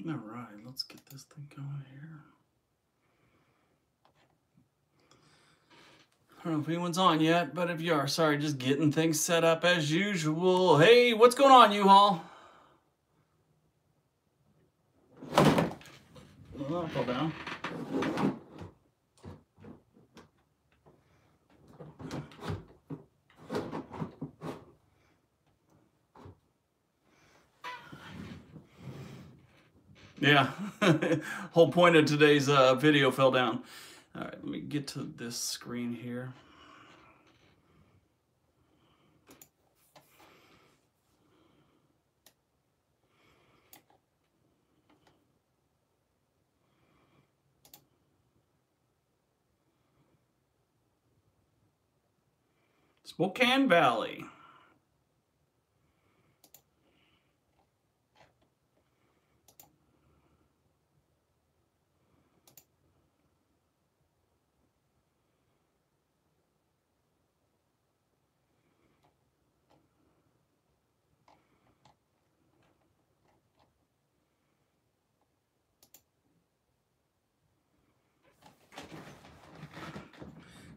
All right, let's get this thing going here. I don't know if anyone's on yet, but if you are, sorry, just getting things set up as usual. Hey, what's going on, U-Haul? Oh, fall down. Yeah, whole point of today's video fell down. All right, let me get to this screen here. Spokane Valley.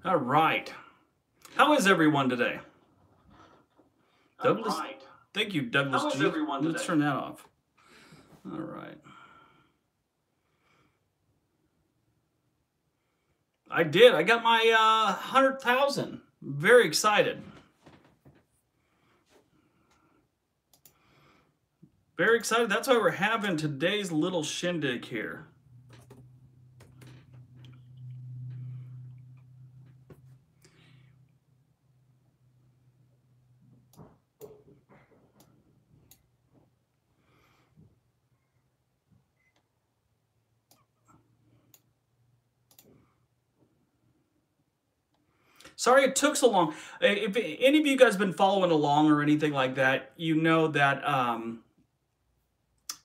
All right. How is everyone today? Douglas, right. Thank you, Douglas. How is everyone today? Let's turn that off. All right. I did. I got my 100,000. Very excited. Very excited. That's why we're having today's little shindig here. Sorry it took so long. If any of you guys have been following along or anything like that, you know that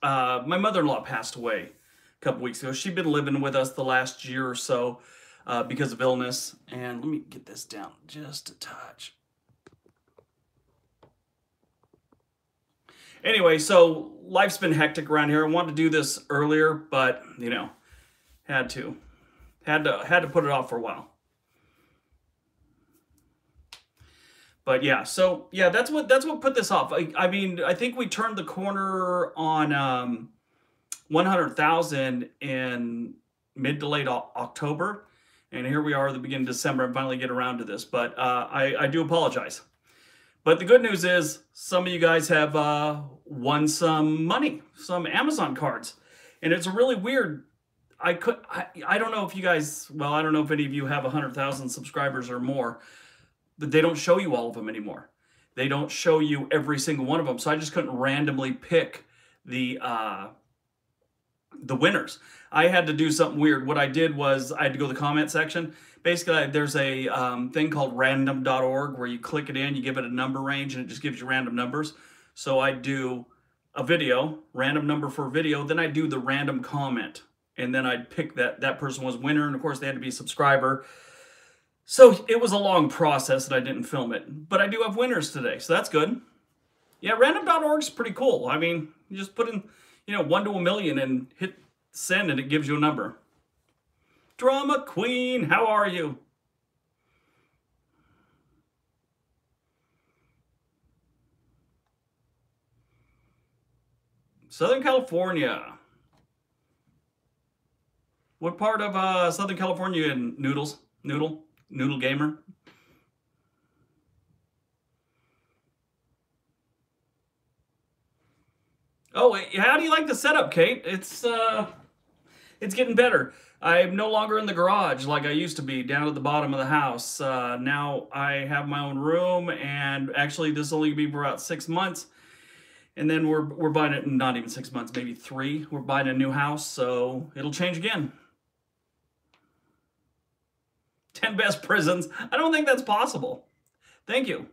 my mother-in-law passed away a couple weeks ago. She'd been living with us the last year or so because of illness. And let me get this down just a touch. Anyway, so life's been hectic around here. I wanted to do this earlier, but, you know, had to put it off for a while. But yeah, so yeah, that's what put this off. I mean, I think we turned the corner on 100,000 in mid to late October, and here we are at the beginning of December. I finally get around to this, but I do apologize. But the good news is some of you guys have won some money, some Amazon cards, and it's really weird. I don't know if you guys, well, I don't know if any of you have 100,000 subscribers or more. But they don't show you all of them anymore. They don't show you every single one of them. So I just couldn't randomly pick the winners. I had to do something weird. What I did was I had to go to the comment section. Basically, there's a thing called random.org where you click it in, you give it a number range, and it just gives you random numbers. So I do a video, random number for a video, then I do the random comment. And then I'd pick that person was winner, and of course they had to be a subscriber. So it was a long process and I didn't film it, but I do have winners today, so that's good. Yeah, random.org is pretty cool. I mean, you just put in, 1 to 1,000,000 and hit send and it gives you a number. Drama Queen, how are you? Southern California. What part of Southern California in Noodle Gamer? Oh, how do you like the setup, Kate? It's getting better. I'm no longer in the garage like I used to be, down at the bottom of the house. Now I have my own room, and actually this will only be for about 6 months. And then we're buying it, not even 6 months, maybe 3. We're buying a new house, so it'll change again. 10 best prisons. I don't think that's possible. Thank you,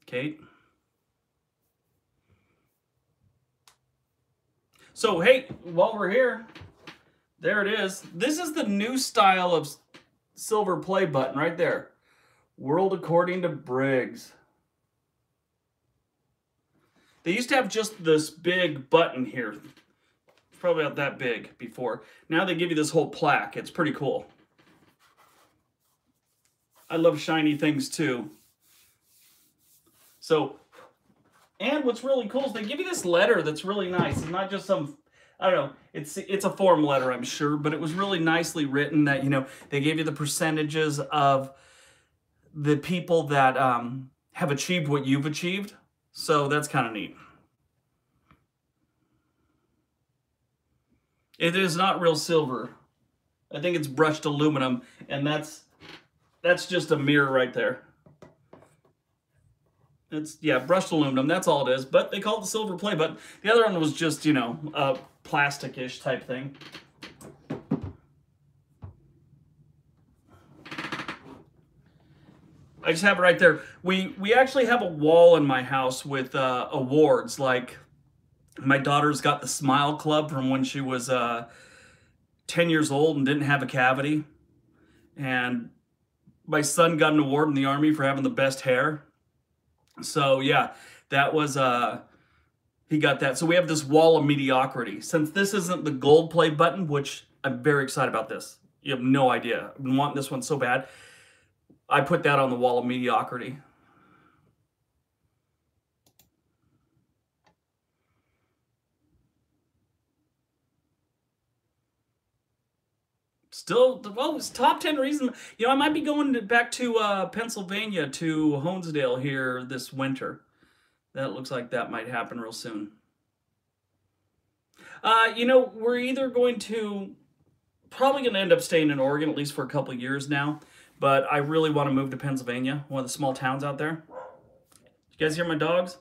Kate. So, hey, while we're here, there it is. This is the new style of silver play button right there. World according to Briggs. They used to have just this big button here. Probably about that big before. Now they give you this whole plaque. It's pretty cool. I love shiny things too. So, and what's really cool is they give you this letter that's really nice. It's not just some, I don't know, it's a form letter, I'm sure, but it was really nicely written that, you know, they gave you the percentages of the people that have achieved what you've achieved. So that's kind of neat. It is not real silver. I think it's brushed aluminum, and that's just a mirror right there. It's, yeah, brushed aluminum, that's all it is. But they call it the silver play, but the other one was just, you know, a plastic-ish type thing. I just have it right there. We actually have a wall in my house with awards, like my daughter's got the Smile Club from when she was 10 years old and didn't have a cavity. And my son got an award in the Army for having the best hair. So yeah, that was, he got that. So we have this wall of mediocrity. Since this isn't the gold play button, which I'm very excited about this. You have no idea. I've been wanting this one so bad. I put that on the wall of mediocrity. Still, well, it's top 10 reason. You know, I might be going back to Pennsylvania, to Honesdale here this winter. That looks like that might happen real soon. You know, we're either probably going to end up staying in Oregon, at least for a couple of years now. But I really want to move to Pennsylvania, one of the small towns out there. You guys hear my dogs?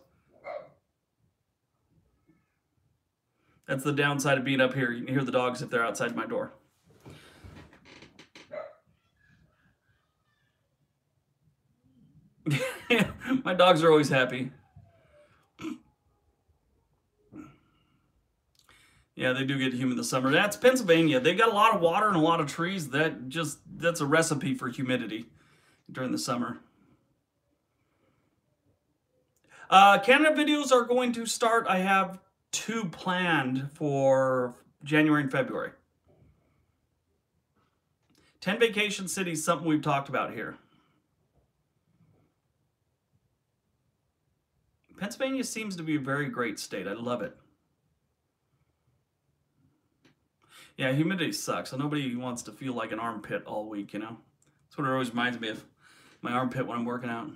That's the downside of being up here. You can hear the dogs if they're outside my door. My dogs are always happy. Yeah, they do get humid this summer. That's Pennsylvania. They got a lot of water and a lot of trees. That's a recipe for humidity during the summer. Canada videos are going to start. I have 2 planned for January and February. 10 vacation cities, something we've talked about here. Pennsylvania seems to be a very great state. I love it. Yeah, humidity sucks. So nobody wants to feel like an armpit all week, you know? That's what it always reminds me of, my armpit when I'm working out.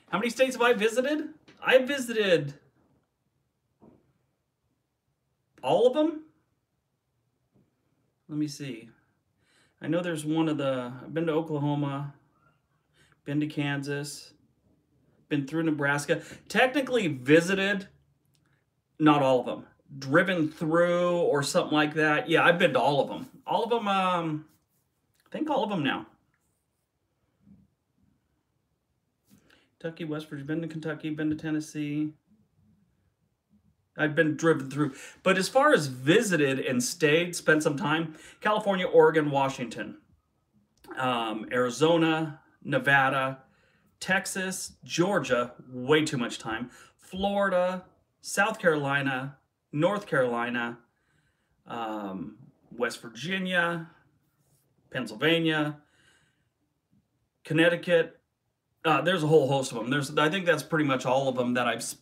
How many states have I visited? I visited all of them. Let me see. I know there's I've been to Oklahoma, been to Kansas, been through Nebraska. Technically visited, not all of them. Driven through or something like that. Yeah, I've been to all of them. All of them, I think all of them now. Kentucky, West Virginia, been to Kentucky, been to Tennessee. I've been driven through. But as far as visited and stayed, spent some time, California, Oregon, Washington, Arizona, Nevada, Texas, Georgia, way too much time, Florida, South Carolina, North Carolina, West Virginia, Pennsylvania, Connecticut. There's a whole host of them. I think that's pretty much all of them that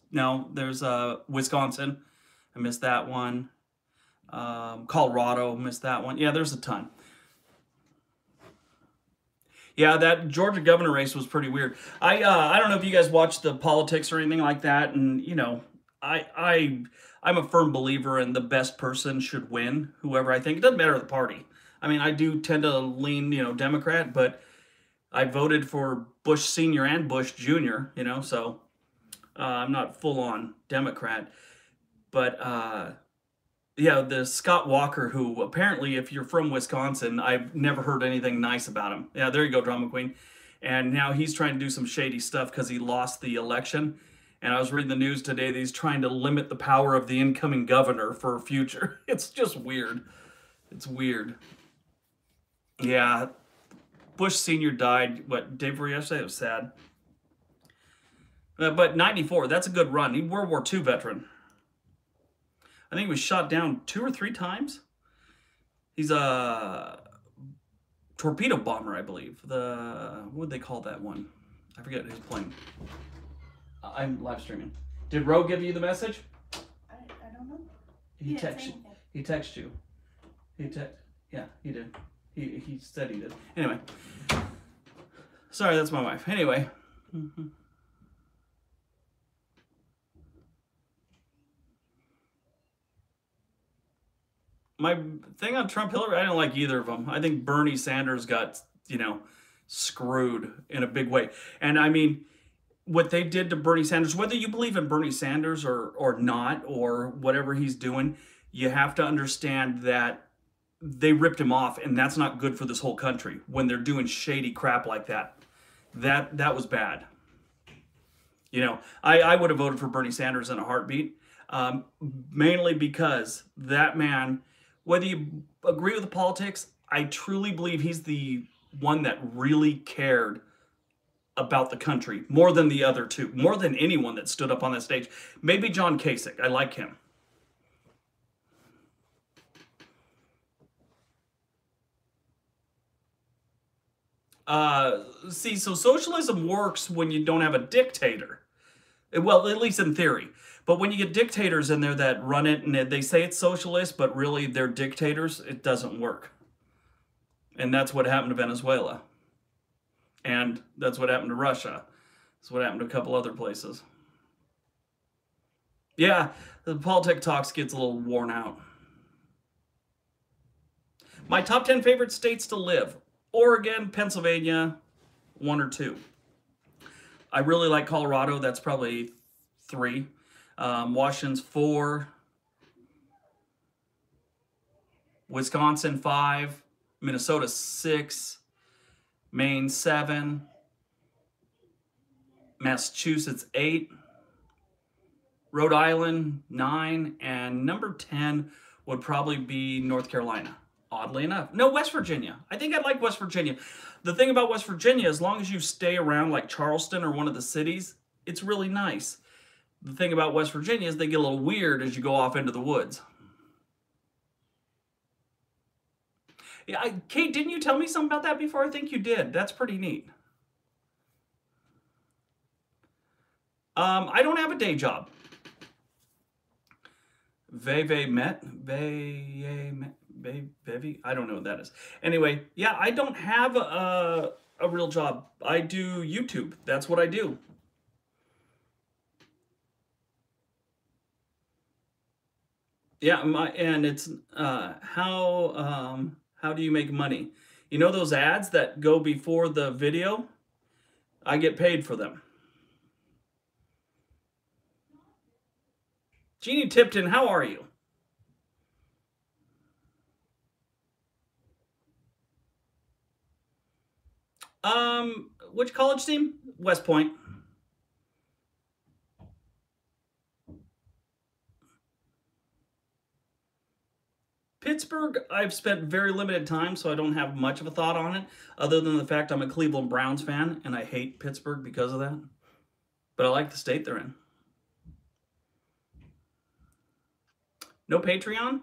there's Wisconsin. I missed that one. Colorado, missed that one. Yeah, there's a ton. Yeah, that Georgia governor race was pretty weird. I don't know if you guys watch the politics or anything like that, and you know, I'm a firm believer in the best person should win, whoever I think. It doesn't matter the party. I mean, I do tend to lean, you know, Democrat, but I voted for Bush Sr. and Bush Jr., you know, so I'm not full-on Democrat. But, yeah, the Scott Walker, who apparently, if you're from Wisconsin, I've never heard anything nice about him. Yeah, there you go, Drama Queen. And now he's trying to do some shady stuff because he lost the election. And I was reading the news today that he's trying to limit the power of the incoming governor for future. It's just weird. It's weird. Yeah, Bush Sr. died, what, day before yesterday? It was sad. But 94, that's a good run. He's World War II veteran. I think he was shot down 2 or 3 times. He's a torpedo bomber, I believe. What would they call that one? I forget who's playing. I'm live streaming. Did Ro give you the message? I don't know. He texted you. He texted you. Yeah, he did. He said he did. Anyway. Sorry, that's my wife. Anyway. My thing on Trump Hillary, I don't like either of them. I think Bernie Sanders got, screwed in a big way. And I mean, what they did to Bernie Sanders, whether you believe in Bernie Sanders or not, or whatever he's doing, you have to understand that they ripped him off, and that's not good for this whole country when they're doing shady crap like that. That was bad. I would have voted for Bernie Sanders in a heartbeat, mainly because that man, whether you agree with the politics, I truly believe he's the one that really cared about the country more than the other two, more than anyone that stood up on that stage. Maybe John Kasich. I like him. See, so socialism works when you don't have a dictator. Well, at least in theory. But when you get dictators in there that run it and they say it's socialist, but really they're dictators, it doesn't work. And that's what happened to Venezuela. And that's what happened to Russia. That's what happened to a couple other places. Yeah, the politic talks gets a little worn out. My top 10 favorite states to live. Oregon, Pennsylvania, 1 or 2. I really like Colorado. That's probably 3. Washington's 4. Wisconsin 5. Minnesota 6. Maine 7. Massachusetts 8. Rhode Island 9. And number 10 would probably be North Carolina. Oddly enough. No, West Virginia. I think I'd like West Virginia. The thing about West Virginia, as long as you stay around like Charleston or one of the cities, it's really nice. The thing about West Virginia is they get a little weird as you go off into the woods. Yeah, Kate, didn't you tell me something about that before? I think you did. That's pretty neat. I don't have a day job. Bevy? I don't know what that is. Anyway, yeah, I don't have a real job. I do YouTube. That's what I do. Yeah, and it's how do you make money? You know those ads that go before the video? I get paid for them. Jeannie Tipton, how are you? Which college team? West Point. Pittsburgh, I've spent very limited time, so I don't have much of a thought on it, other than the fact I'm a Cleveland Browns fan, and I hate Pittsburgh because of that. But I like the state they're in. No Patreon?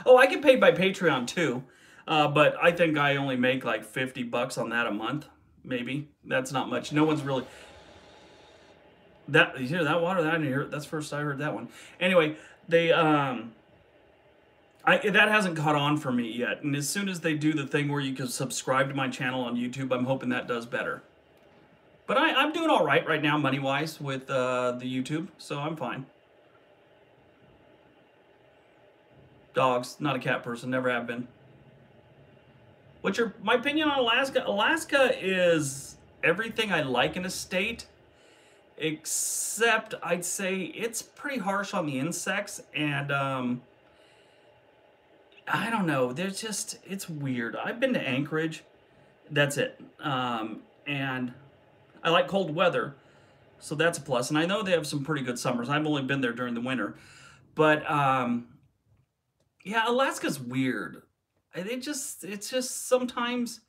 Oh, I get paid by Patreon too. But I think I only make like $50 on that a month, maybe. That's not much. No one's really... You hear that water? That I didn't hear it. That's first I heard that one. Anyway, they that hasn't caught on for me yet. And as soon as they do the thing where you can subscribe to my channel on YouTube, I'm hoping that does better. But I'm doing all right now, money-wise, with the YouTube, so I'm fine. Dogs, not a cat person, never have been. What's my opinion on Alaska? Alaska is everything I like in a state, except I'd say it's pretty harsh on the insects, and I don't know, it's weird. I've been to Anchorage, that's it. And I like cold weather, so that's a plus. And I know they have some pretty good summers. I've only been there during the winter. But, yeah, Alaska's weird. it's just sometimes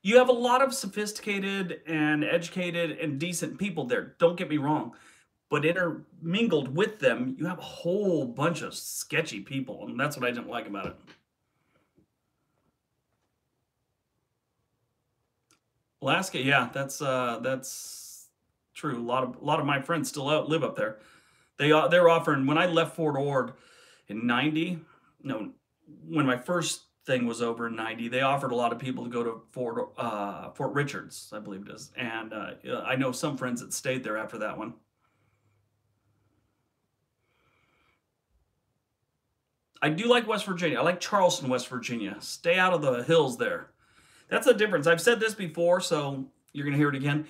you have a lot of sophisticated and educated and decent people there. Don't get me wrong. But intermingled with them, you have a whole bunch of sketchy people, and that's what I didn't like about it. Alaska, yeah, that's true. A lot of my friends still live up there. They're offering when I left Fort Ord in '90. No, when my first thing was over in '90, they offered a lot of people to go to Fort Richards, I believe it is, and yeah, I know some friends that stayed there after that one. I do like West Virginia. I like Charleston, West Virginia. Stay out of the hills there. That's the difference. I've said this before, so you're going to hear it again.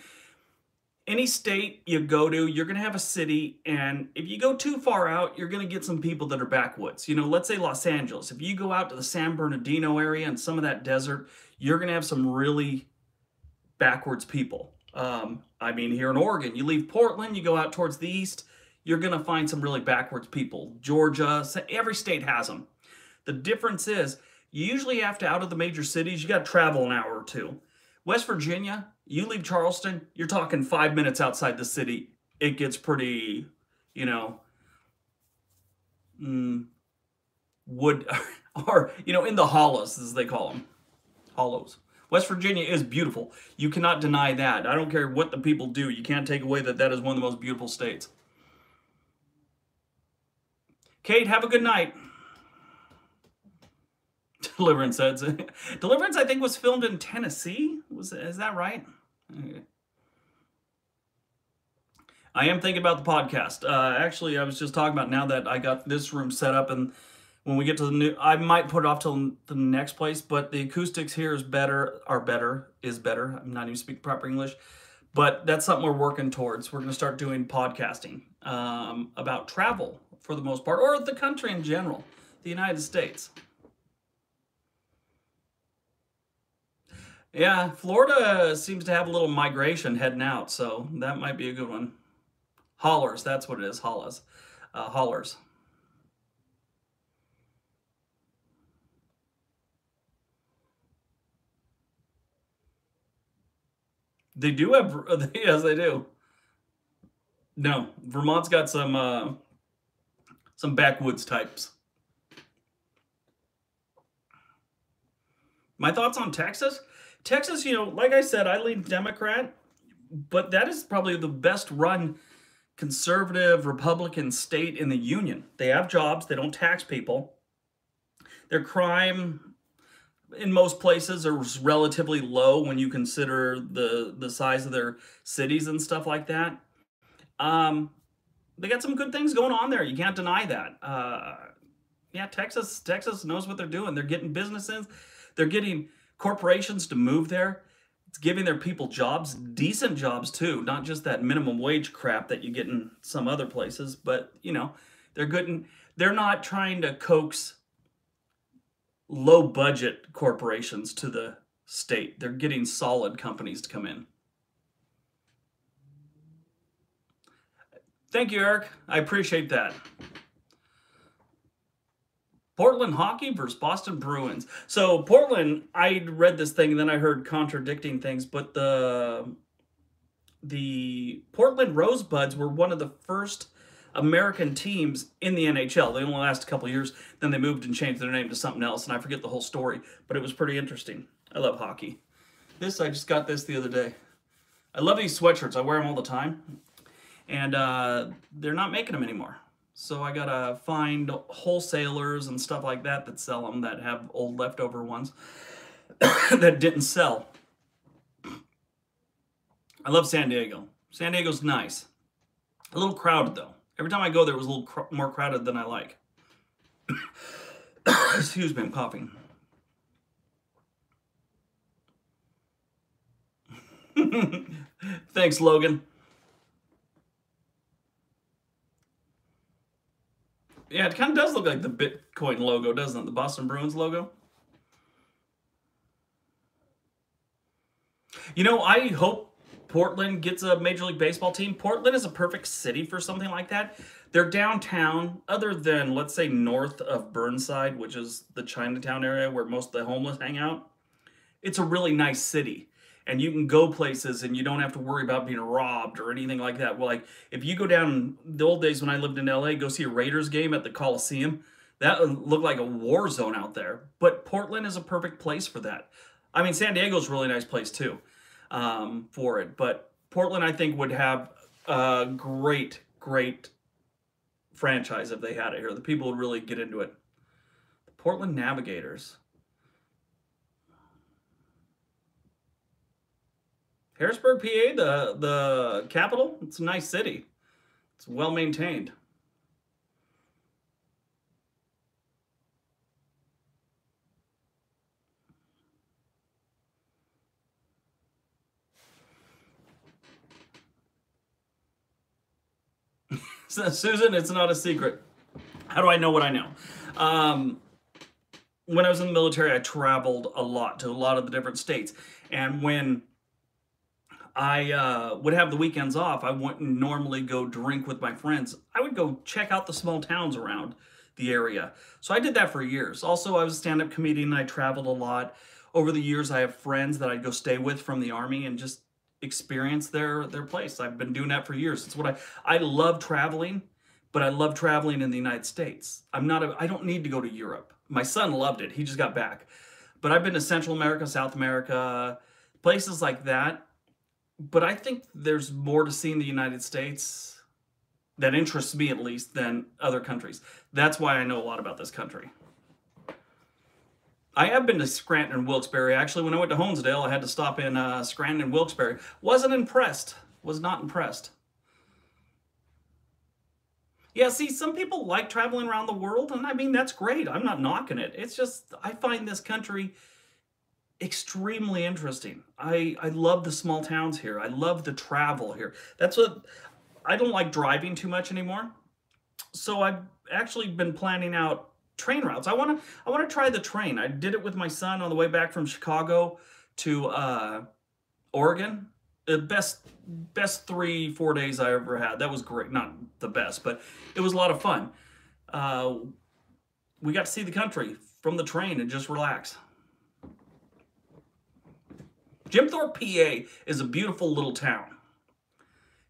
Any state you go to, you're going to have a city, and if you go too far out, you're going to get some people that are backwoods. You know, let's say Los Angeles. If you go out to the San Bernardino area and some of that desert, you're going to have some really backwards people. I mean, here in Oregon, you leave Portland, you go out towards the east, you're going to find some really backwards people. Georgia, every state has them. The difference is you usually have to, out of the major cities, you got to travel an hour or two. West Virginia, you leave Charleston, you're talking 5 minutes outside the city. It gets pretty, you know, wood, or, you know, in the hollows, as they call them. Hollows. West Virginia is beautiful. You cannot deny that. I don't care what the people do. You can't take away that that is one of the most beautiful states. Kate, have a good night. Deliverance says. Deliverance, I think, was filmed in Tennessee. Is that right? Okay. I am thinking about the podcast. Actually, I was just talking about now that I got this room set up, and when we get to the new, I might put it off till the next place. But the acoustics here is better. I'm not even speaking proper English, but that's something we're working towards. We're going to start doing podcasting about travel for the most part, or the country in general, the United States. Yeah, Florida seems to have a little migration heading out, so that might be a good one. Hollers, that's what it is, hollers. Hollers. They do have, yes, they do. No, Vermont's got some backwoods types. My thoughts on Texas? Texas, you know, like I said, I lean Democrat, but that is probably the best run conservative Republican state in the union. They have jobs, they don't tax people. Their crime in most places is relatively low when you consider the size of their cities and stuff like that. Um, they got some good things going on there. You can't deny that. Yeah, Texas knows what they're doing. They're getting businesses. They're getting corporations to move there. It's giving their people jobs, decent jobs too, not just that minimum wage crap that you get in some other places. But you know, they're good. They're not trying to coax low budget corporations to the state. They're getting solid companies to come in. Thank you, Eric. I appreciate that. Portland hockey versus Boston Bruins. So Portland, I read this thing and then I heard contradicting things, but the Portland Rosebuds were one of the first American teams in the NHL. They only lasted a couple years, then they moved and changed their name to something else, and I forget the whole story, but it was pretty interesting. I love hockey. I just got this the other day. I love these sweatshirts. I wear them all the time, and they're not making them anymore. So I gotta find wholesalers and stuff like that that sell them, that have old leftover ones that didn't sell. I love San Diego. San Diego's nice. A little crowded though. Every time I go there, it was a little more crowded than I like. Excuse me, I'm coughing. Thanks, Logan. Yeah, it kind of does look like the Bitcoin logo, doesn't it? The Boston Bruins logo. You know, I hope Portland gets a Major League Baseball team. Portland is a perfect city for something like that. They're downtown, other than, let's say, north of Burnside, which is the Chinatown area where most of the homeless hang out. It's a really nice city. And you can go places and you don't have to worry about being robbed or anything like that. Well, like, if you go down the old days when I lived in LA, go see a Raiders game at the Coliseum, that would look like a war zone out there. But Portland is a perfect place for that. I mean, San Diego's a really nice place too, for it. But Portland, I think, would have a great, great franchise if they had it here. The people would really get into it. The Portland Navigators. Harrisburg, PA, the capital, it's a nice city. It's well maintained. So, Susan, it's not a secret. How do I know what I know? When I was in the military, I traveled a lot to a lot of the different states. And when I would have the weekends off, I wouldn't normally go drink with my friends. I would go check out the small towns around the area. So I did that for years. Also, I was a stand-up comedian and I traveled a lot. Over the years, I have friends that I'd go stay with from the Army and just experience their place. I've been doing that for years. It's what I love traveling, but I love traveling in the United States. I don't need to go to Europe. My son loved it. He just got back. But I've been to Central America, South America, places like that. But I think there's more to see in the United States that interests me, at least, than other countries. That's why I know a lot about this country. I have been to Scranton and Wilkes-Barre. Actually, when I went to Honesdale, I had to stop in Scranton and Wilkes-Barre. Wasn't impressed. Was not impressed. Yeah, see, some people like traveling around the world, and I mean, that's great. I'm not knocking it. It's just, I find this country extremely interesting. I love the small towns here. I love the travel here. That's what, I don't like driving too much anymore. So I've actually been planning out train routes. I want to try the train. I did it with my son on the way back from Chicago to Oregon. The best 3-4 days I ever had. That was great. Not the best, but it was a lot of fun. We got to see the country from the train and just relax. Jim Thorpe, PA is a beautiful little town.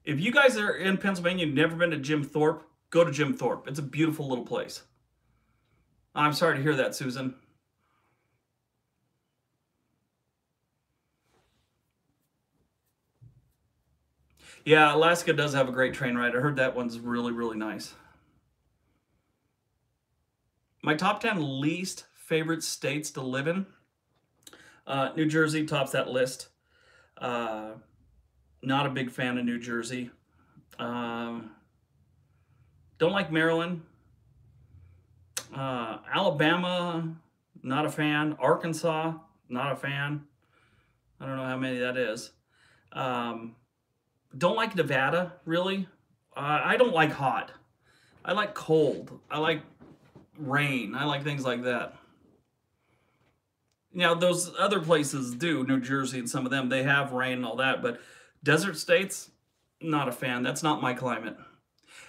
If you guys are in Pennsylvania and you've never been to Jim Thorpe, go to Jim Thorpe. It's a beautiful little place. I'm sorry to hear that, Susan. Yeah, Alaska does have a great train ride. I heard that one's really, really nice. My top 10 least favorite states to live in. New Jersey tops that list. Not a big fan of New Jersey. Don't like Maryland. Alabama, not a fan. Arkansas, not a fan. I don't know how many that is. Don't like Nevada, really. I don't like hot. I like cold. I like rain. I like things like that. Now, those other places do, New Jersey and some of them, they have rain and all that, but desert states, not a fan. That's not my climate.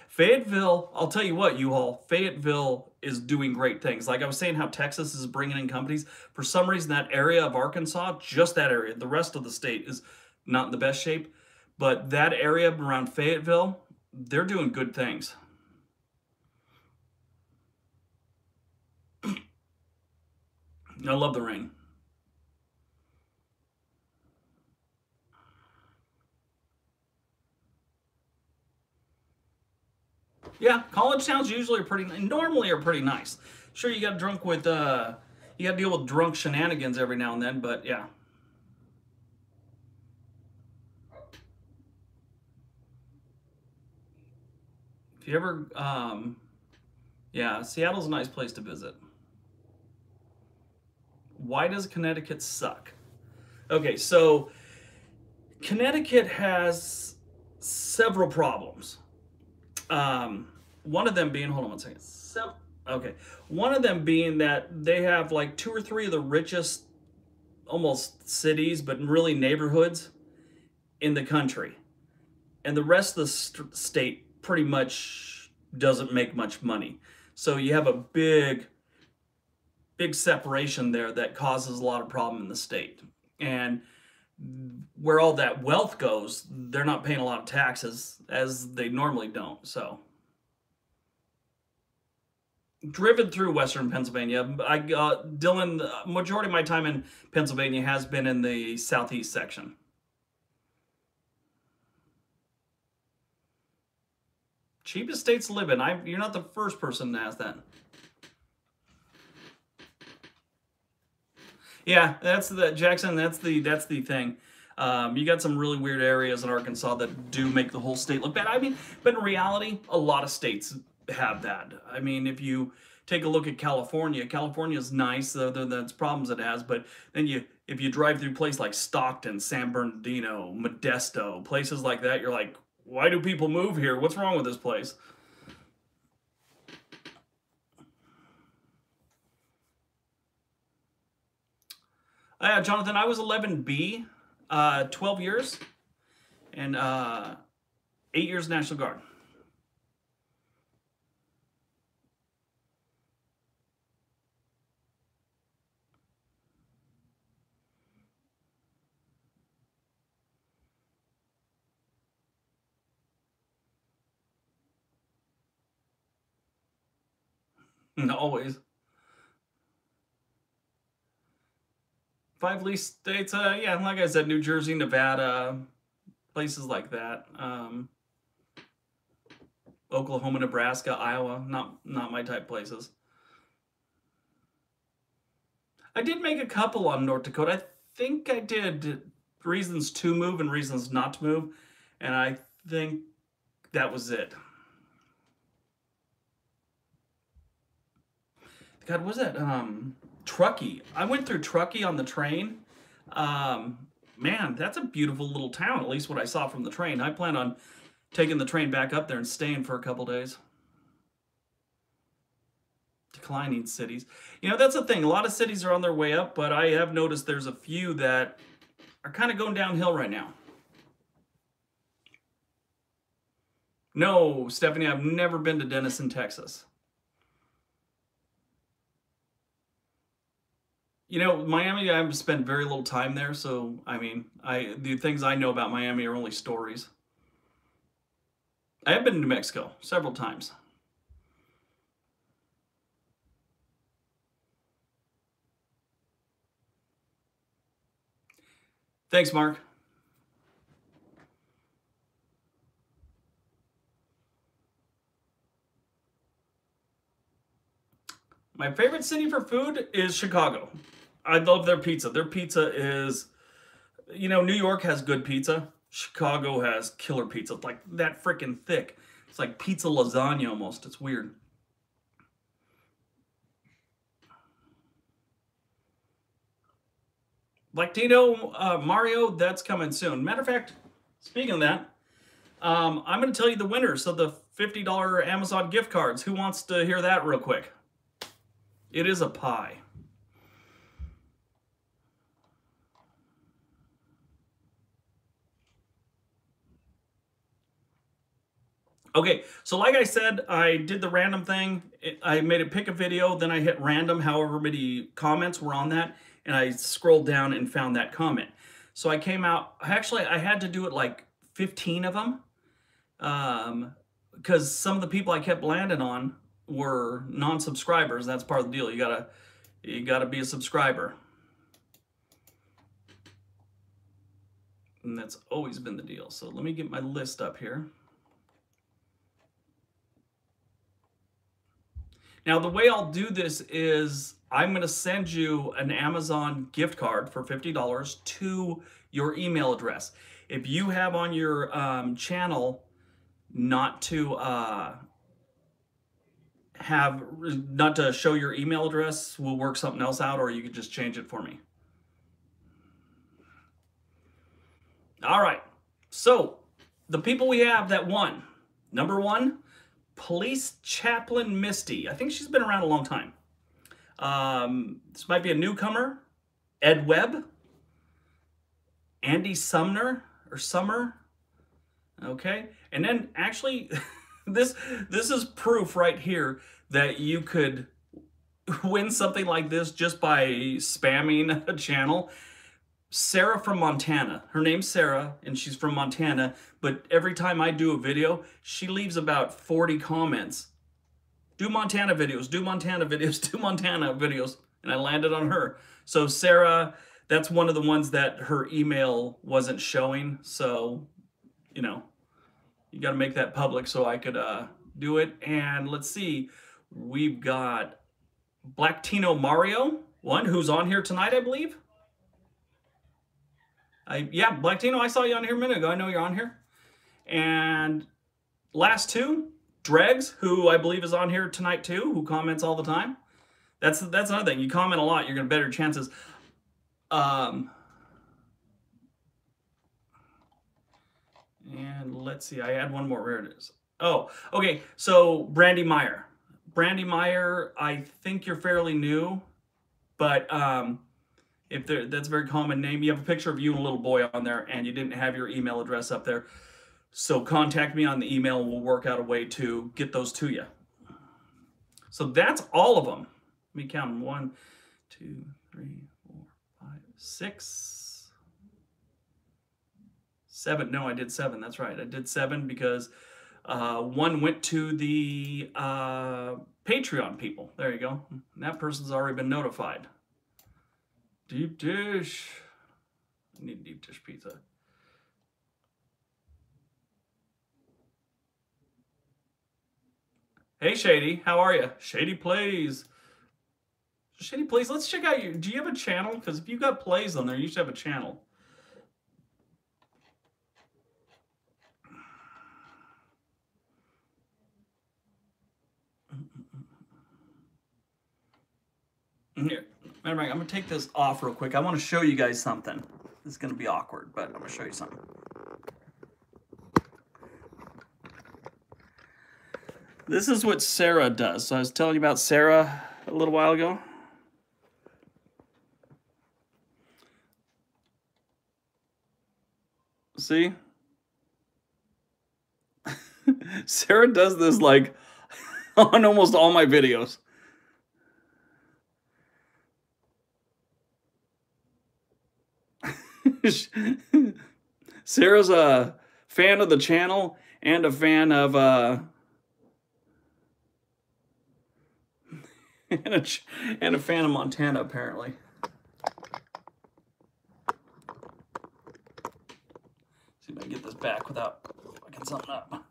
Fayetteville, I'll tell you what, U-Haul, Fayetteville is doing great things. Like I was saying how Texas is bringing in companies. For some reason, that area of Arkansas, just that area, the rest of the state is not in the best shape, but that area around Fayetteville, they're doing good things. I love the rain. Yeah, college towns usually normally are pretty nice. Sure, you got drunk with, you got to deal with drunk shenanigans every now and then, but yeah. If you ever, yeah, Seattle's a nice place to visit. Why does Connecticut suck? Okay, so Connecticut has several problems. One of them being, hold on one second. Okay, one of them being that they have like 2 or 3 of the richest, almost cities, but really neighborhoods in the country, and the rest of the state pretty much doesn't make much money. So you have a big separation there that causes a lot of problem in the state. And where all that wealth goes, they're not paying a lot of taxes, as they normally don't. So driven through Western Pennsylvania. Dylan, the majority of my time in Pennsylvania has been in the southeast section. Cheapest states to live in. You're not the first person to ask that. Yeah, that's the Jackson. That's the thing. You got some really weird areas in Arkansas that do make the whole state look bad. I mean, but in reality, a lot of states have that. I mean, if you take a look at California, California's nice, other than its problems it has. But then if you drive through places like Stockton, San Bernardino, Modesto, places like that, you're like, why do people move here? What's wrong with this place? Jonathan, I was 11B, 12 years, and 8 years National Guard. Always. 5 least states, yeah, like I said, New Jersey, Nevada, places like that. Oklahoma, Nebraska, Iowa, not my type places. I did make a couple on North Dakota. I think I did reasons to move and reasons not to move, and I think that was it. God, was that Truckee? I went through Truckee on the train. Man, that's a beautiful little town, at least what I saw from the train. I plan on taking the train back up there and staying for a couple days. Declining cities. You know, that's the thing. A lot of cities are on their way up, but I have noticed there's a few that are kind of going downhill right now. No, Stephanie, I've never been to Denison, Texas. You know, Miami, I've spent very little time there, so, I mean, the things I know about Miami are only stories. I have been to New Mexico several times. Thanks, Mark. My favorite city for food is Chicago. I love their pizza. Their pizza is, you know, New York has good pizza. Chicago has killer pizza. It's like that freaking thick. It's like pizza lasagna almost. It's weird. Blacktino Mario, that's coming soon. Matter of fact, speaking of that, I'm going to tell you the winners of the $50 Amazon gift cards. Who wants to hear that real quick? It is a pie. Okay, so like I said, I did the random thing. I made it pick a video, then I hit random, however many comments were on that, and I scrolled down and found that comment. So I came out, actually I had to do it like 15 of them, because some of the people I kept landing on were non-subscribers. That's part of the deal. You gotta be a subscriber. And that's always been the deal. So let me get my list up here. Now, the way I'll do this is I'm going to send you an Amazon gift card for $50 to your email address. If you have on your channel not to show your email address, we'll work something else out, or you can just change it for me. All right. So the people we have that won. Number 1. Police Chaplin Misty. I think she's been around a long time. This might be a newcomer. Webb. Andy Sumner. or Summer. Okay, and then actually, this is proof right here that you could win something like this just by spamming a channel. Sarah from Montana. Her name's Sarah, and she's from Montana, but every time I do a video, she leaves about 40 comments. Do Montana videos, do Montana videos, do Montana videos, and I landed on her. So Sarah, that's one of the ones that her email wasn't showing, so, you know, you got to make that public so I could do it. And let's see, we've got Blacktino Mario, one who's on here tonight, I believe. Yeah, Blacktino, I saw you on here a minute ago. I know you're on here. And last two, Dregs, who I believe is on here tonight too, who comments all the time. That's another thing. You comment a lot, you're gonna better chances. And let's see, I had one more. Where it is. Oh, okay. So Brandi Meyer. Brandi Meyer, I think you're fairly new, but that's a very common name. You have a picture of you and a little boy on there, and you didn't have your email address up there. So contact me on the email, and we'll work out a way to get those to you. So that's all of them. Let me count them. 1, 2, 3, 4, 5, 6, 7. No, I did 7. That's right. I did 7 because one went to the Patreon people. There you go. And that person's already been notified. Deep dish. I need deep dish pizza. Hey, Shady. How are you? Shady Plays. Shady Plays, let's check out your... Do you have a channel? Because if you got plays on there, you should have a channel. Here. Matter of fact, I'm going to take this off real quick. I want to show you guys something. This is going to be awkward, but I'm going to show you something. This is what Sarah does. So I was telling you about Sarah a little while ago. See? Sarah does this like on almost all my videos. Sarah's a fan of the channel and a fan of and a fan of Montana, apparently. See if I can get this back without fucking something up.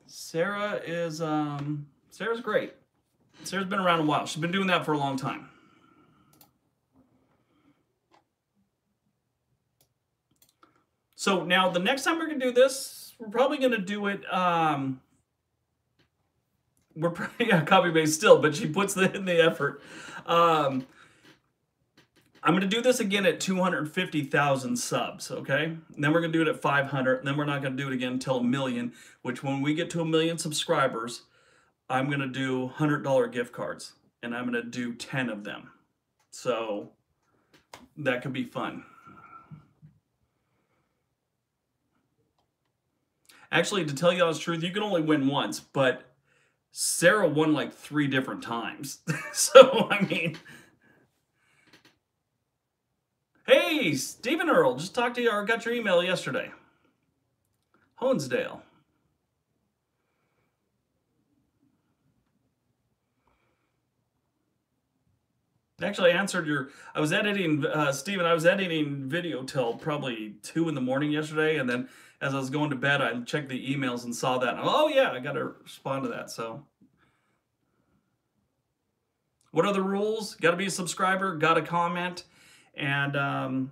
Sarah is Sarah's great. Sarah's been around a while. She's been doing that for a long time. So now the next time we're gonna do this, we're probably gonna do it. We're probably copy paste still, but she puts in the effort. I'm gonna do this again at 250,000 subs, okay? And then we're gonna do it at 500, and then we're not gonna do it again until 1 million. Which when we get to 1 million subscribers, I'm gonna do $100 gift cards, and I'm gonna do 10 of them. So that could be fun. Actually, to tell you the honest truth, you can only win once, but Sarah won like 3 different times. So, I mean... Hey, Stephen Earl, just talked to you or got your email yesterday. Honesdale. Actually, I answered your... I was editing, Stephen, I was editing video till probably 2 in the morning yesterday, and then as I was going to bed, I checked the emails and saw that. And, oh, yeah, I got to respond to that, so... What are the rules? Got to be a subscriber, got to comment, and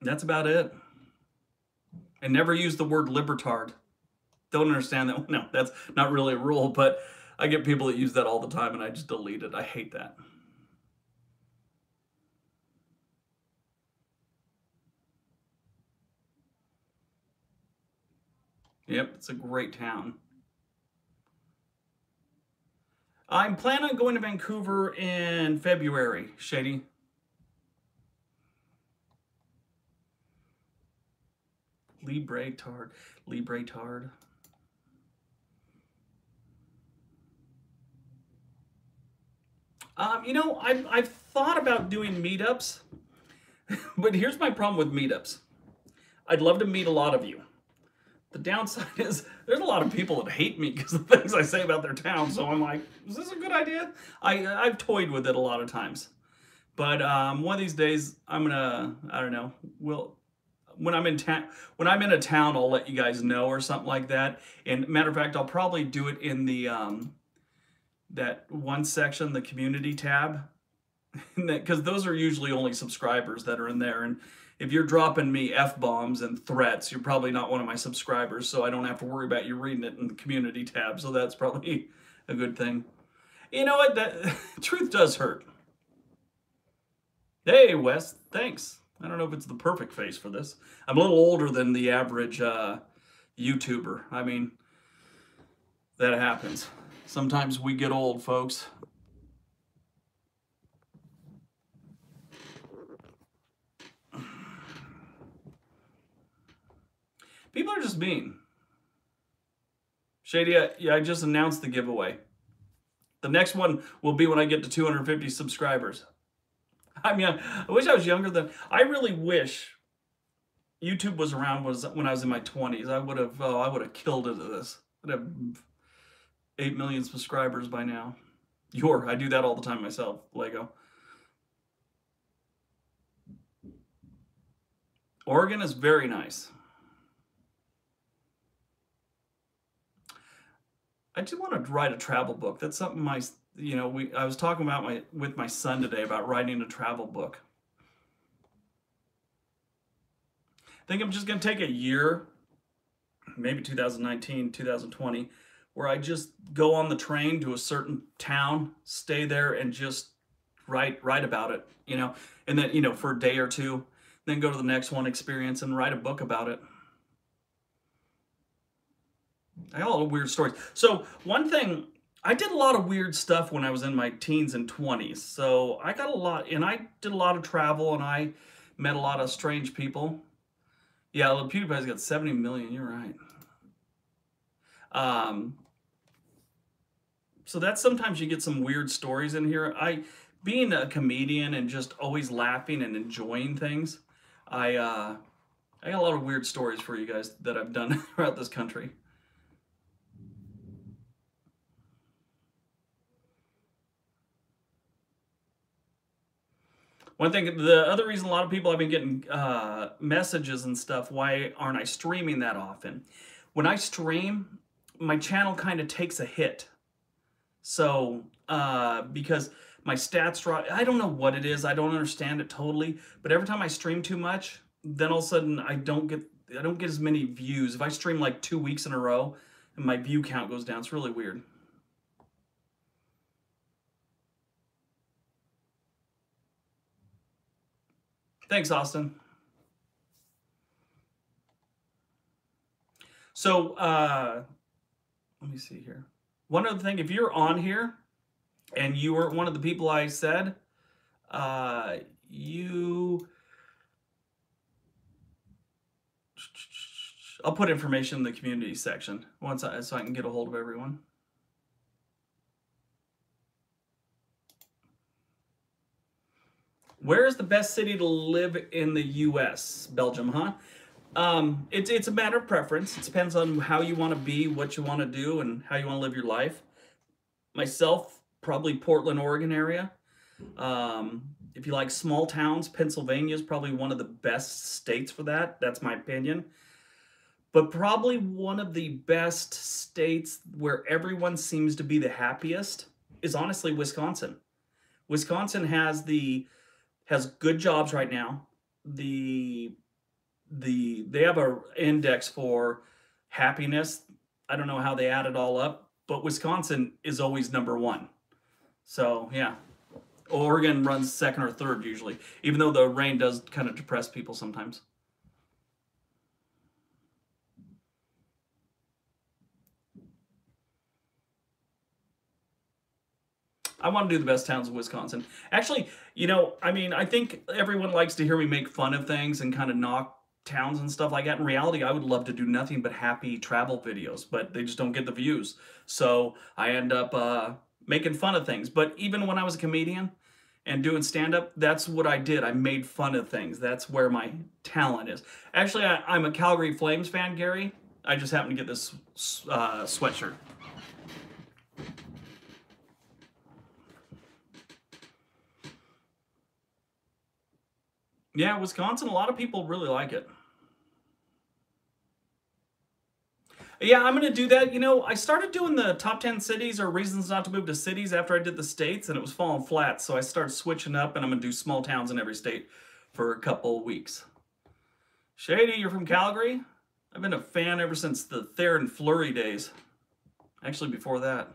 that's about it. And never use the word libertard. Don't understand that. No, that's not really a rule, but I get people that use that all the time, and I just delete it. I hate that. Yep, it's a great town. I'm planning on going to Vancouver in February, Shady. Libretard. Libretard. You know, I've thought about doing meetups, but here's my problem with meetups. I'd love to meet a lot of you. The downside is there's a lot of people that hate me because of the things I say about their town. So I'm like, is this a good idea? I've toyed with it a lot of times. But one of these days, I'm gonna, I don't know, when I'm in a town, I'll let you guys know or something like that. And matter of fact, I'll probably do it in the that one section, the community tab, because those are usually only subscribers that are in there. And if you're dropping me F-bombs and threats, you're probably not one of my subscribers, so I don't have to worry about you reading it in the community tab. So that's probably a good thing. You know what? That truth does hurt. Hey, Wes, thanks. I don't know if it's the perfect face for this. I'm a little older than the average YouTuber. I mean, that happens. Sometimes we get old, folks. People are just mean. Shady, yeah, I just announced the giveaway. The next one will be when I get to 250 subscribers. I mean, I wish I was younger than... I really wish YouTube was around when I was in my 20s. I would have killed it at this. I'd have 8 million subscribers by now. I do that all the time myself, Lego. Oregon is very nice. I do want to write a travel book. That's something I was talking about with my son today about writing a travel book. I think I'm just going to take a year, maybe 2019, 2020, where I just go on the train to a certain town, stay there, and just write about it, and then, for a day or two, then go to the next one, experience, and write a book about it. I got a lot of weird stories. So one thing, I did a lot of weird stuff when I was in my teens and 20s. So I got a lot, and I did a lot of travel, and I met a lot of strange people. Yeah, PewDiePie's got 70 million, you're right. So that's sometimes you get some weird stories in here. Being a comedian and just always laughing and enjoying things, I got a lot of weird stories for you guys that I've done throughout this country. One thing, the other reason a lot of people have been getting messages and stuff, why aren't I streaming that often? When I stream, my channel kind of takes a hit. So, because my stats drop, I don't know what it is, I don't understand it totally, but every time I stream too much, then all of a sudden I don't get as many views. If I stream like 2 weeks in a row, and my view count goes down, it's really weird. Thanks, Austin. So, let me see here. One other thing, if you're on here and you were one of the people I said, I'll put information in the community section so I can get a hold of everyone. Where is the best city to live in the U.S.? Belgium, huh? It's a matter of preference. It depends on how you want to be, what you want to do, and how you want to live your life. Myself, probably Portland, Oregon area. If you like small towns, Pennsylvania is probably one of the best states for that. That's my opinion. But probably one of the best states where everyone seems to be the happiest is honestly Wisconsin. Wisconsin has good jobs right now. They have an index for happiness. I don't know how they add it all up, but Wisconsin is always #1. So yeah, Oregon runs second or third usually, even though the rain does kind of depress people sometimes. I want to do the best towns of Wisconsin. Actually, I mean, I think everyone likes to hear me make fun of things and kind of knock towns and stuff like that. In reality, I would love to do nothing but happy travel videos, but they just don't get the views. So I end up making fun of things. But even when I was a comedian and doing stand-up, that's what I did. I made fun of things. That's where my talent is. Actually, I'm a Calgary Flames fan, Gary. I just happened to get this sweatshirt. Yeah, Wisconsin, a lot of people really like it. Yeah, I'm going to do that. You know, I started doing the top 10 cities or reasons not to move to cities after I did the states, and it was falling flat. So I started switching up, and I'm going to do small towns in every state for a couple of weeks. Shady, you're from Calgary? I've been a fan ever since the Thayer and Fleury days. Actually, before that.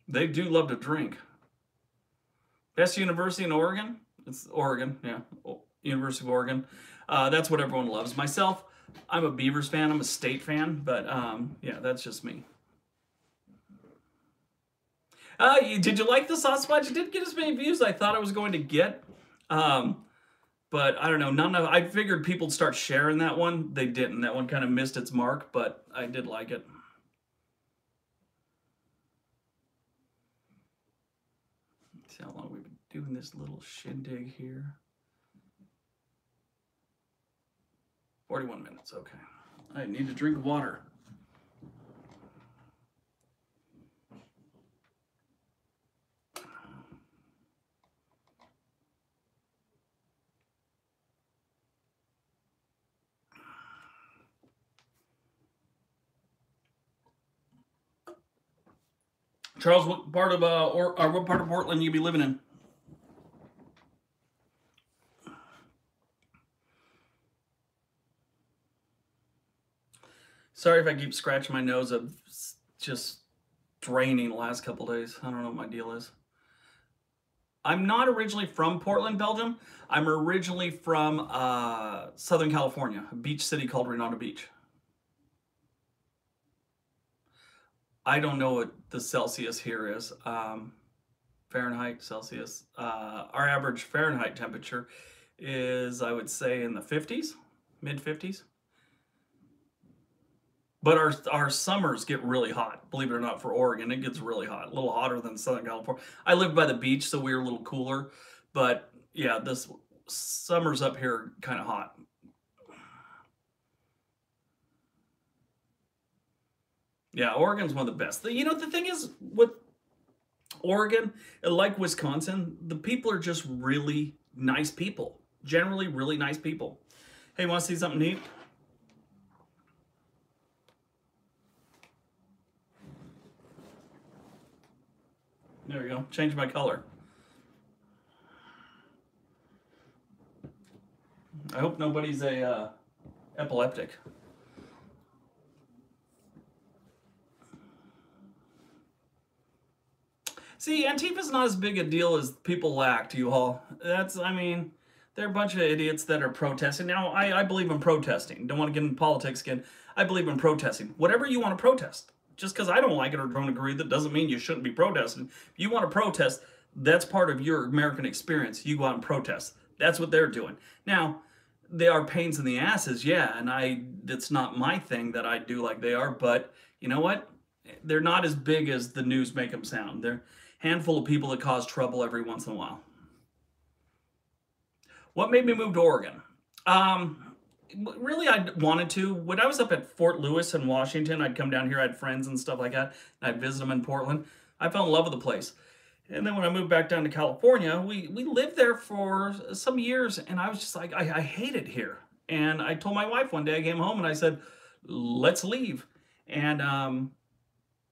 They do love to drink. Best university in Oregon? It's Oregon, yeah. University of Oregon. That's what everyone loves. Myself, I'm a Beavers fan. I'm a State fan, but yeah, that's just me. Did you like the sauce spot? You didn't get as many views as I thought I was going to get. But I don't know. None of I figured people'd start sharing that one. They didn't. That one kind of missed its mark, but I did like it. Let's see how long we've been doing this little shindig here. 41 minutes. Okay. I need to drink water. Charles, what part of what part of Portland you be living in? Sorry if I keep scratching my nose. I'm just draining the last couple days. I don't know what my deal is. I'm not originally from Portland, Belgium. I'm originally from Southern California, a beach city called Redondo Beach. I don't know what the Celsius here is. Fahrenheit, Celsius. Our average Fahrenheit temperature is, I would say, in the 50s, mid 50s. But our summers get really hot. Believe it or not, for Oregon, it gets really hot. A little hotter than Southern California. I lived by the beach, so we were a little cooler. But yeah, this summers up here kind of hot. Yeah, Oregon's one of the best. You know, the thing is, with Oregon, like Wisconsin, the people are just really nice people. Generally, really nice people. Hey, want to see something neat? There we go. Change my color. I hope nobody's a epileptic. See, Antifa's not as big a deal as people act, you all. I mean, they're a bunch of idiots that are protesting. Now, I believe in protesting. Don't want to get into politics again. I believe in protesting. Whatever you want to protest. Just because I don't like it or don't agree, that doesn't mean you shouldn't be protesting. If you want to protest, that's part of your American experience. You go out and protest. That's what they're doing. Now, they are pains in the asses, yeah, and it's not my thing that I do like they are, but you know what? They're not as big as the news make them sound. They're a handful of people that cause trouble every once in a while. What made me move to Oregon? Really, I wanted to. When I was up at Fort Lewis in Washington, I'd come down here, I had friends and stuff like that, and I'd visit them in Portland. I fell in love with the place. And then when I moved back down to California, we lived there for some years, and I was just like, I hate it here. And I told my wife one day, I came home and I said, let's leave. And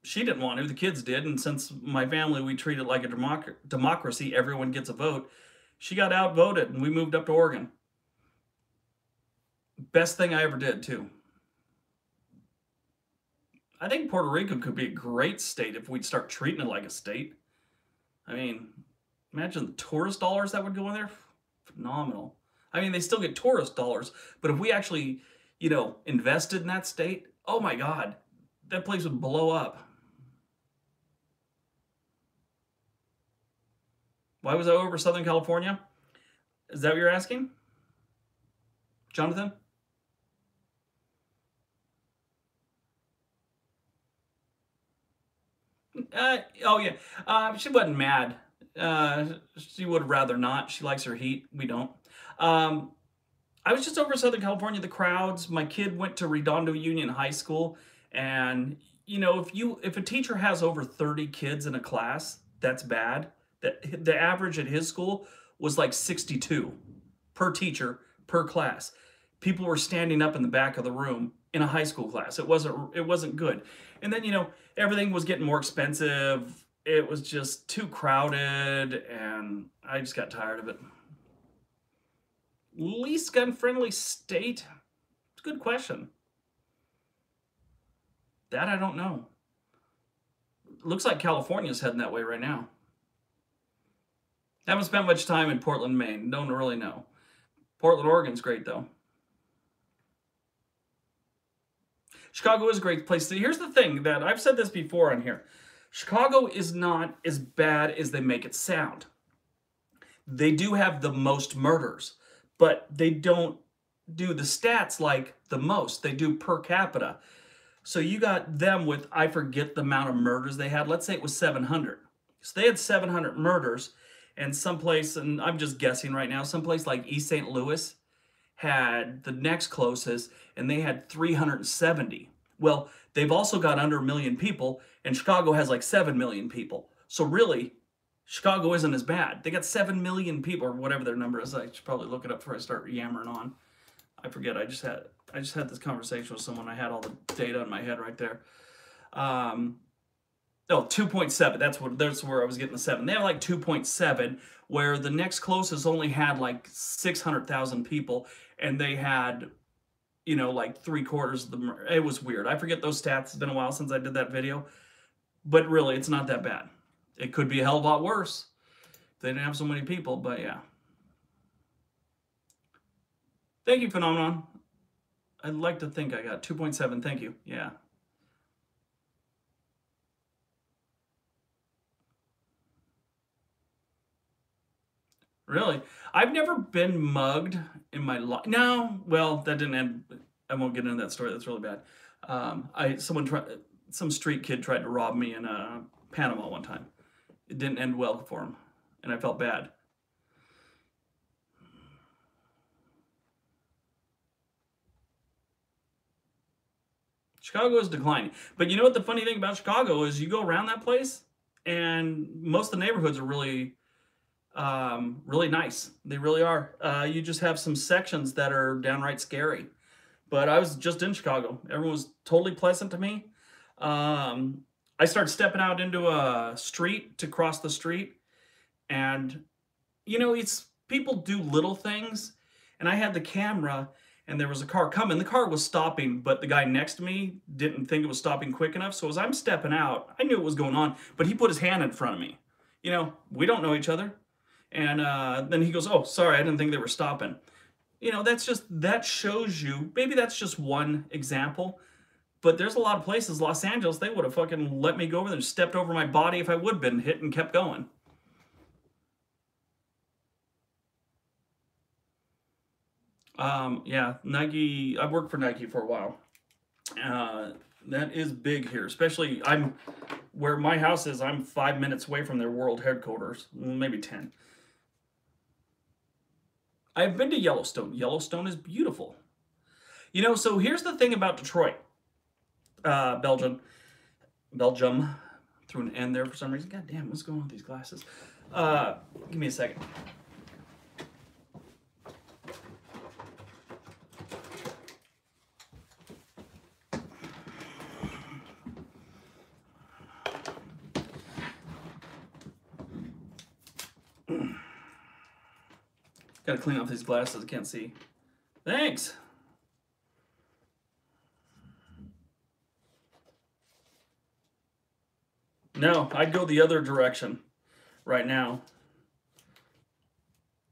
she didn't want to, the kids did, and since my family, we treat it like a democracy, everyone gets a vote, she got outvoted, and we moved up to Oregon. Best thing I ever did, too. I think Puerto Rico could be a great state if we'd start treating it like a state. I mean, imagine the tourist dollars that would go in there. Phenomenal. I mean, they still get tourist dollars, but if we actually, you know, invested in that state, oh my God, that place would blow up. Why was I over Southern California? Is that what you're asking, Jonathan? Oh yeah, she wasn't mad. She would rather not. She likes her heat. We don't. Um, I was just over Southern California. The crowds. My kid went to Redondo Union High School, and you know, if a teacher has over 30 kids in a class, that's bad. That the average at his school was like 62 per teacher per class. People were standing up in the back of the room in a high school class. It wasn't good. And then, you know, everything was getting more expensive. It was just too crowded, and I just got tired of it. Least gun-friendly state? It's a good question. That I don't know. Looks like California's heading that way right now. Haven't spent much time in Portland, Maine. Don't really know. Portland, Oregon's great, though. Chicago is a great place. Here's the thing that I've said this before on here. Chicago is not as bad as they make it sound. They do have the most murders, but they don't do the stats like the most. They do per capita. So you got them with, I forget the amount of murders they had. Let's say it was 700. So they had 700 murders, and someplace, and I'm just guessing right now, someplace like East St. Louis had the next closest, and they had 370. Well, they've also got under 1 million people, and Chicago has like 7 million people. So really, Chicago isn't as bad. They got 7 million people, or whatever their number is. I should probably look it up before I start yammering on. I forget. I just had this conversation with someone. I had all the data in my head right there. Oh, 2.7. That's where I was getting the 7. They have like 2.7, where the next closest only had like 600,000 people, and they had, you know, like 3/4 of them. It was weird. I forget those stats. It's been a while since I did that video, but really, it's not that bad. It could be a hell of a lot worse if they didn't have so many people, but yeah. Thank you, Phenomenon. I'd like to think I got 2.7. Thank you. Yeah. Really? I've never been mugged in my life. No, well, that didn't end. I won't get into that story. That's really bad. Some street kid tried to rob me in Panama one time. It didn't end well for him, and I felt bad. Chicago is declining. But you know what the funny thing about Chicago is? You go around that place, and most of the neighborhoods are really really nice. They really are. You just have some sections that are downright scary. But I was just in Chicago. Everyone was totally pleasant to me. I started stepping out into a street to cross the street, and you know, it's people do little things, and I had the camera, and there was a car coming. The car was stopping, but the guy next to me didn't think it was stopping quick enough. So as I'm stepping out, I knew what was going on, but he put his hand in front of me. You know, we don't know each other. And then he goes, "Oh, sorry, I didn't think they were stopping." You know, that shows you, maybe that's just one example, but there's a lot of places, Los Angeles, they would have fucking let me go over there and stepped over my body if I would have been hit and kept going. Yeah, Nike, I've worked for Nike for a while. That is big here, especially where my house is, I'm 5 minutes away from their world headquarters, maybe 10. I've been to Yellowstone. Yellowstone is beautiful. You know, so here's the thing about Detroit, Belgium. Threw an N there for some reason. God damn, what's going on with these glasses? Give me a second. Gotta clean off these glasses, I can't see. Thanks! No, I'd go the other direction right now.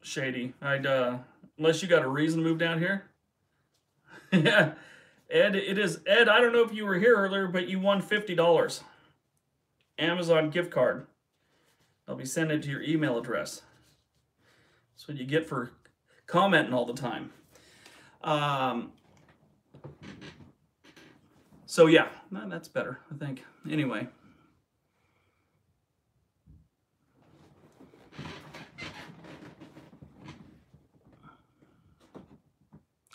Shady. Unless you got a reason to move down here. Yeah. Ed, Ed, I don't know if you were here earlier, but you won $50. Amazon gift card. I'll be sending it to your email address. That's what you get for commenting all the time. So yeah, that's better, I think. Anyway.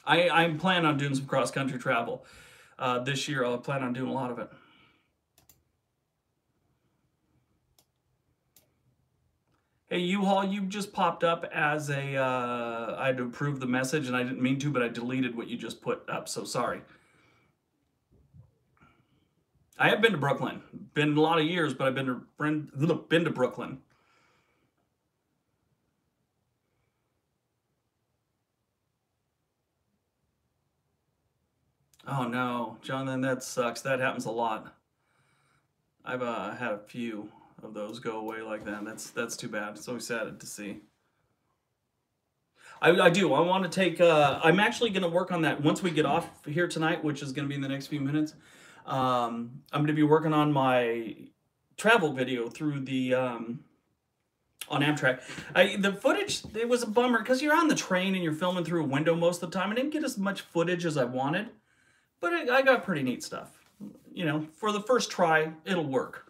I'm planning on doing some cross-country travel. This year, I'll plan on doing a lot of it. Hey, U-Haul, you just popped up as a, I had to approve the message, and I didn't mean to, but I deleted what you just put up, so sorry. I have been to Brooklyn. Been a lot of years, but I've been to Brooklyn. Oh no, Jonathan, that sucks. That happens a lot. I've had a few of those go away like that. That's too bad. It's always sad to see. I do. I want to take. I'm actually going to work on that once we get off here tonight, which is going to be in the next few minutes. I'm going to be working on my travel video through the on Amtrak. The footage, it was a bummer because you're on the train and you're filming through a window most of the time. I didn't get as much footage as I wanted, but I got pretty neat stuff. You know, for the first try, it'll work.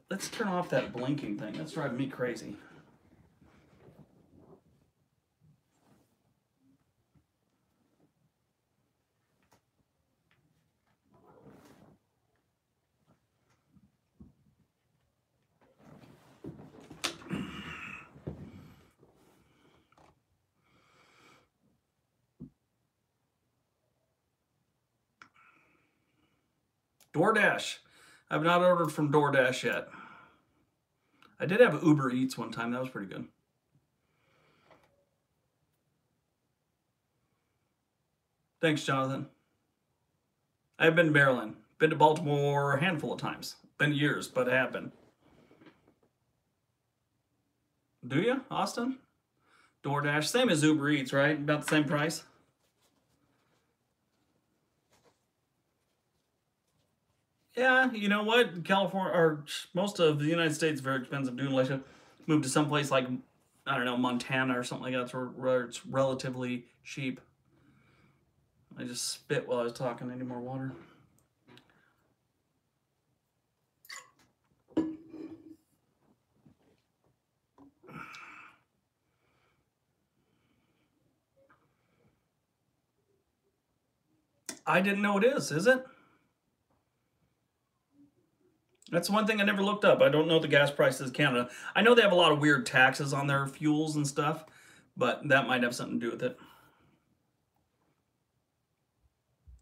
Let's turn off that blinking thing. That's driving me crazy. DoorDash. I've not ordered from DoorDash yet. I did have Uber Eats one time. That was pretty good. Thanks, Jonathan. I've been to Maryland. Been to Baltimore a handful of times. Been years, but I have been. Do you, Austin? DoorDash. Same as Uber Eats, right? About the same price? Yeah, you know what? California, or most of the United States is very expensive. Doing like move to some place like, I don't know, Montana or something like that, where it's relatively cheap. I just spit while I was talking. I need more water. I didn't know it is it? That's one thing I never looked up. I don't know the gas prices in Canada. I know they have a lot of weird taxes on their fuels and stuff, but that might have something to do with it.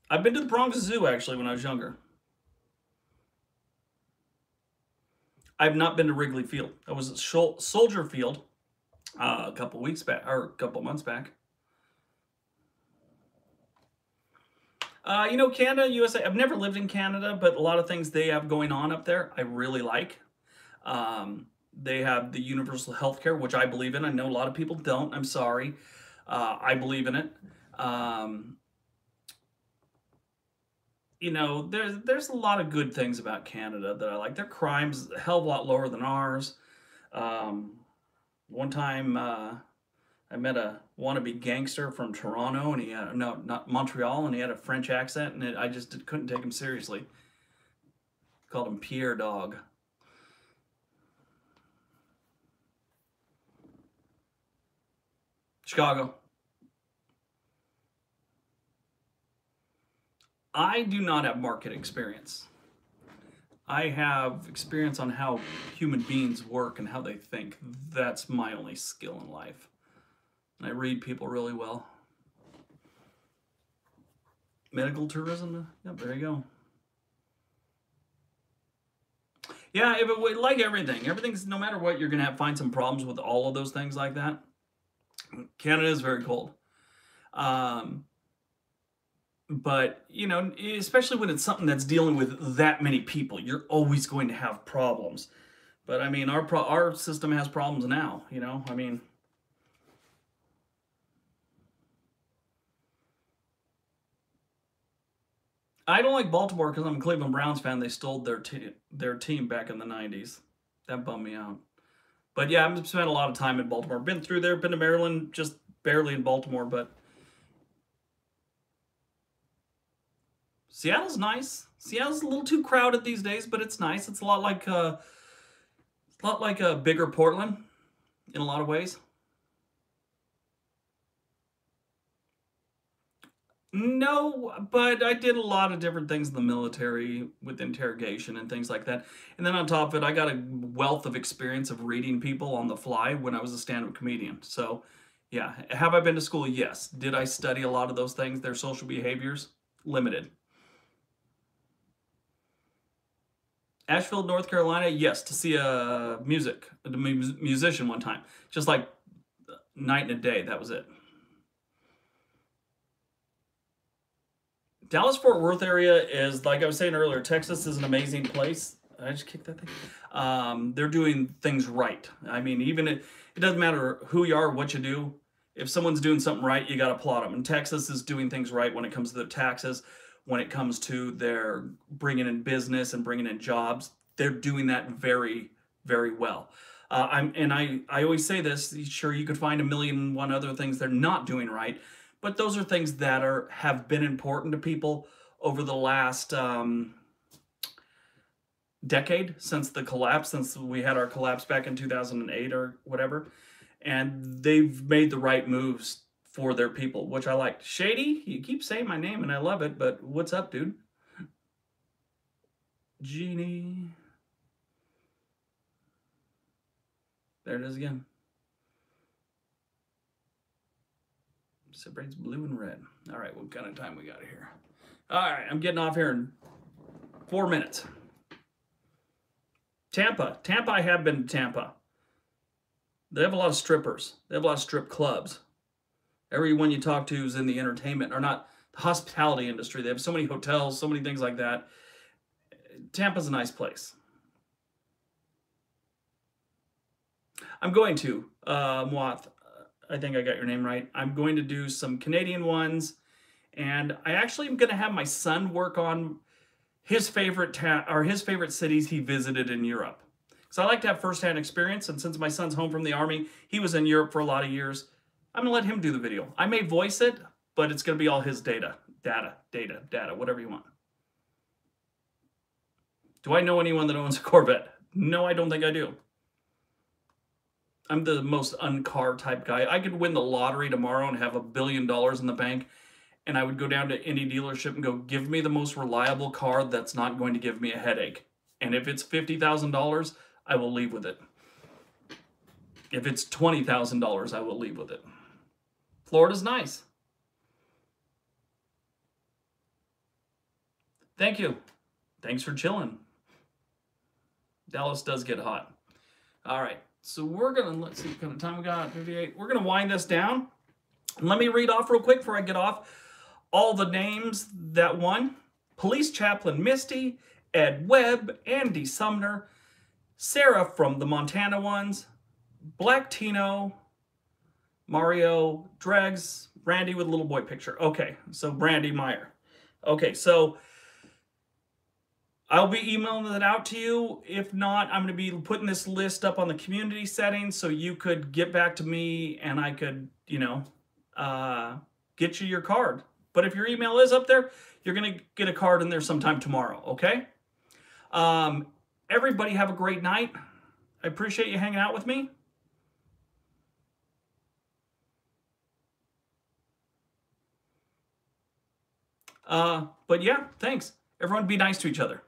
I've been to the Bronx Zoo, actually, when I was younger. I've not been to Wrigley Field. I was at Soldier Field a couple weeks back, or a couple months back. You know, Canada, USA, I've never lived in Canada, but a lot of things they have going on up there I really like. They have the universal health care, which I believe in. I know a lot of people don't. I'm sorry. I believe in it. You know, there's a lot of good things about Canada that I like. Their crime's a hell of a lot lower than ours. One time, I met a wannabe gangster from Toronto, and he had, no, not Montreal, and he had a French accent, and I just couldn't take him seriously. Called him Pierre Dog. Chicago. I do not have market experience. I have experience on how human beings work and how they think. That's my only skill in life. I read people really well. Medical tourism, yep, there you go. Yeah, if it, like everything's, no matter what, you're going to find some problems with all of those things like that. Canada is very cold. But, you know, especially when it's something that's dealing with that many people, you're always going to have problems. But, I mean, our system has problems now, you know? I mean, I don't like Baltimore because I'm a Cleveland Browns fan. They stole their team back in the 90s. That bummed me out. But yeah, I've spent a lot of time in Baltimore. Been through there, been to Maryland, just barely in Baltimore, but Seattle's nice. Seattle's a little too crowded these days, but it's nice. It's a lot like a bigger Portland in a lot of ways. No, but I did a lot of different things in the military with interrogation and things like that. And then on top of it, I got a wealth of experience of reading people on the fly when I was a stand-up comedian. So, yeah, have I been to school? Yes. Did I study a lot of those things, their social behaviors? Limited. Asheville, North Carolina, yes, to see a musician one time. Just like night and a day, that was it. Dallas Fort Worth area is, like I was saying earlier, Texas is an amazing place. I just kicked that thing. They're doing things right. I mean, even it doesn't matter who you are, what you do. If someone's doing something right, you got to applaud them. And Texas is doing things right when it comes to their taxes, when it comes to their bringing in business and bringing in jobs. They're doing that very, very well. I always say this. Sure, you could find a million and one other things they're not doing right, but those are things that have been important to people over the last decade, since the collapse, since we had our collapse back in 2008 or whatever. And they've made the right moves for their people, which I like. Shady, you keep saying my name and I love it, but what's up, dude? Genie. There it is again. Separates blue and red. All right, what kind of time we got here? All right, I'm getting off here in 4 minutes. Tampa. I have been to Tampa. They have a lot of strippers. They have a lot of strip clubs. Everyone you talk to is in the entertainment, or not the hospitality industry. They have so many hotels, so many things like that. Tampa's a nice place. I'm going to, Moth, I think I got your name right. I'm going to do some Canadian ones, and I actually am going to have my son work on his favorite his favorite cities he visited in Europe. Because I like to have firsthand experience, and since my son's home from the Army, he was in Europe for a lot of years, I'm going to let him do the video. I may voice it, but it's going to be all his data, whatever you want. Do I know anyone that owns a Corvette? No, I don't think I do. I'm the most uncar type guy. I could win the lottery tomorrow and have $1 billion in the bank, and I would go down to any dealership and go, give me the most reliable car that's not going to give me a headache. And if it's $50,000, I will leave with it. If it's $20,000, I will leave with it. Florida's nice. Thank you. Thanks for chilling. Dallas does get hot. All right. So we're going to, let's see what kind of time we got, 58. We're going to wind this down. And let me read off real quick before I get off all the names that won. Police Chaplain Misty, Ed Webb, Andy Sumner, Sarah from the Montana ones, Blacktino, Mario, Dregs, Brandi with a little boy picture. Okay, so Brandi Meyer. Okay, so I'll be emailing that out to you. If not, I'm going to be putting this list up on the community settings so you could get back to me and I could, you know, get you your card. But if your email is up there, you're going to get a card in there sometime tomorrow, okay? Everybody have a great night. I appreciate you hanging out with me. But yeah, thanks. Everyone be nice to each other.